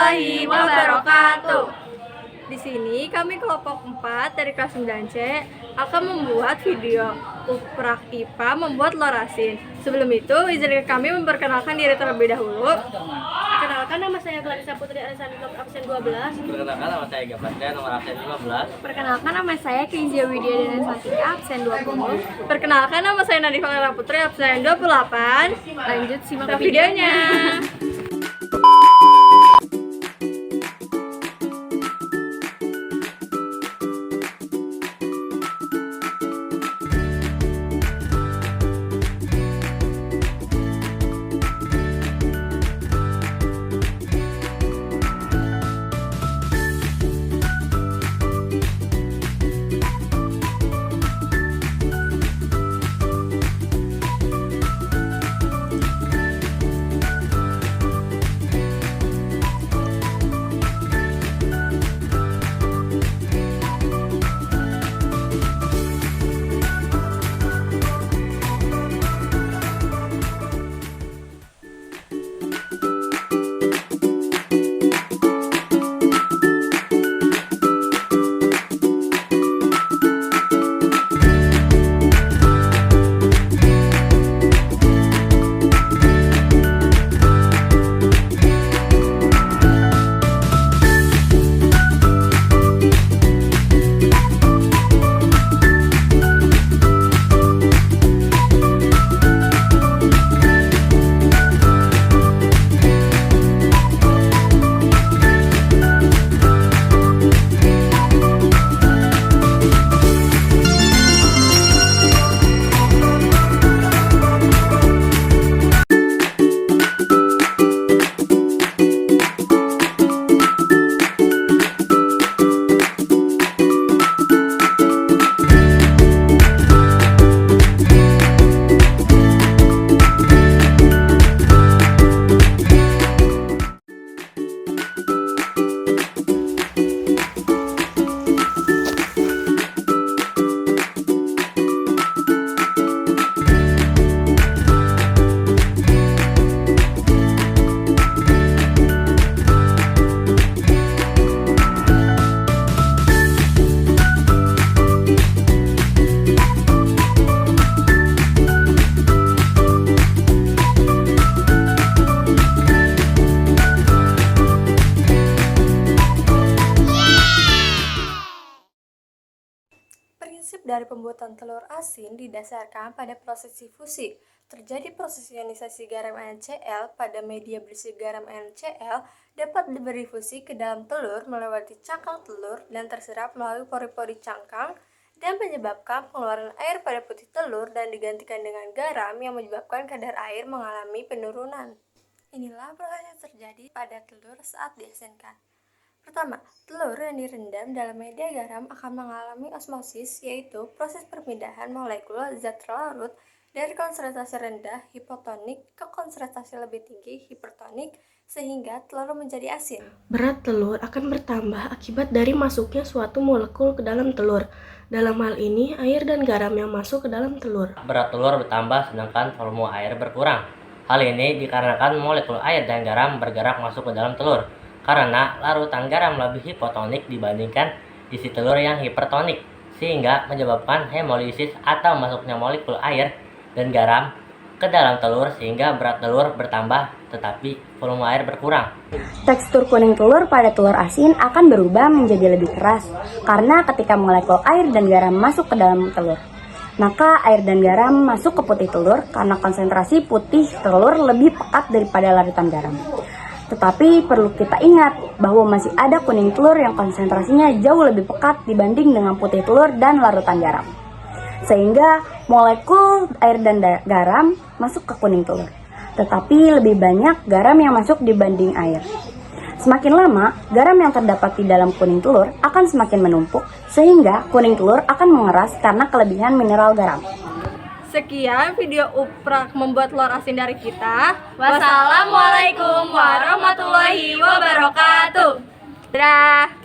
warahmatullahi wabarakatuh. Di sini kami kelompok 4 dari kelas 9C akan membuat video uprak IPA membuat telur asin. Sebelum itu, izinkan kami memperkenalkan diri terlebih dahulu. Perkenalkan, nama saya Clarissa Putri Arisani, nomor absen 12. Perkenalkan, nama saya Gapasya, nomor absen 15. Perkenalkan, nama saya Kenzia Widya Denasantika, absen 20. Perkenalkan, nama saya Nadifa Lela Putri, absen 28. Lanjut simak videonya. Prinsip dari pembuatan telur asin didasarkan pada proses difusi. Terjadi proses ionisasi garam NaCl pada media berisi garam NaCl dapat berifusi ke dalam telur melewati cangkang telur dan terserap melalui pori-pori cangkang dan menyebabkan pengeluaran air pada putih telur dan digantikan dengan garam yang menyebabkan kadar air mengalami penurunan. Inilah proses yang terjadi pada telur saat diasinkan. Pertama, telur yang direndam dalam media garam akan mengalami osmosis, yaitu proses perpindahan molekul zat larut dari konsentrasi rendah hipotonik ke konsentrasi lebih tinggi hipertonik sehingga telur menjadi asin. Berat telur akan bertambah akibat dari masuknya suatu molekul ke dalam telur. Dalam hal ini, air dan garam yang masuk ke dalam telur. Berat telur bertambah sedangkan volume air berkurang. Hal ini dikarenakan molekul air dan garam bergerak masuk ke dalam telur. Karena larutan garam lebih hipotonik dibandingkan isi telur yang hipertonik, sehingga menyebabkan hemolisis atau masuknya molekul air dan garam ke dalam telur sehingga berat telur bertambah tetapi volume air berkurang. Tekstur kuning telur pada telur asin akan berubah menjadi lebih keras karena ketika molekul air dan garam masuk ke dalam telur, maka air dan garam masuk ke putih telur karena konsentrasi putih telur lebih pekat daripada larutan garam. Tetapi perlu kita ingat bahwa masih ada kuning telur yang konsentrasinya jauh lebih pekat dibanding dengan putih telur dan larutan garam. Sehingga molekul air dan garam masuk ke kuning telur. Tetapi lebih banyak garam yang masuk dibanding air. Semakin lama, garam yang terdapat di dalam kuning telur akan semakin menumpuk sehingga kuning telur akan mengeras karena kelebihan mineral garam. Sekian video uprak membuat telur asin dari kita. Wassalamualaikum warahmatullahi wabarakatuh. Dadah.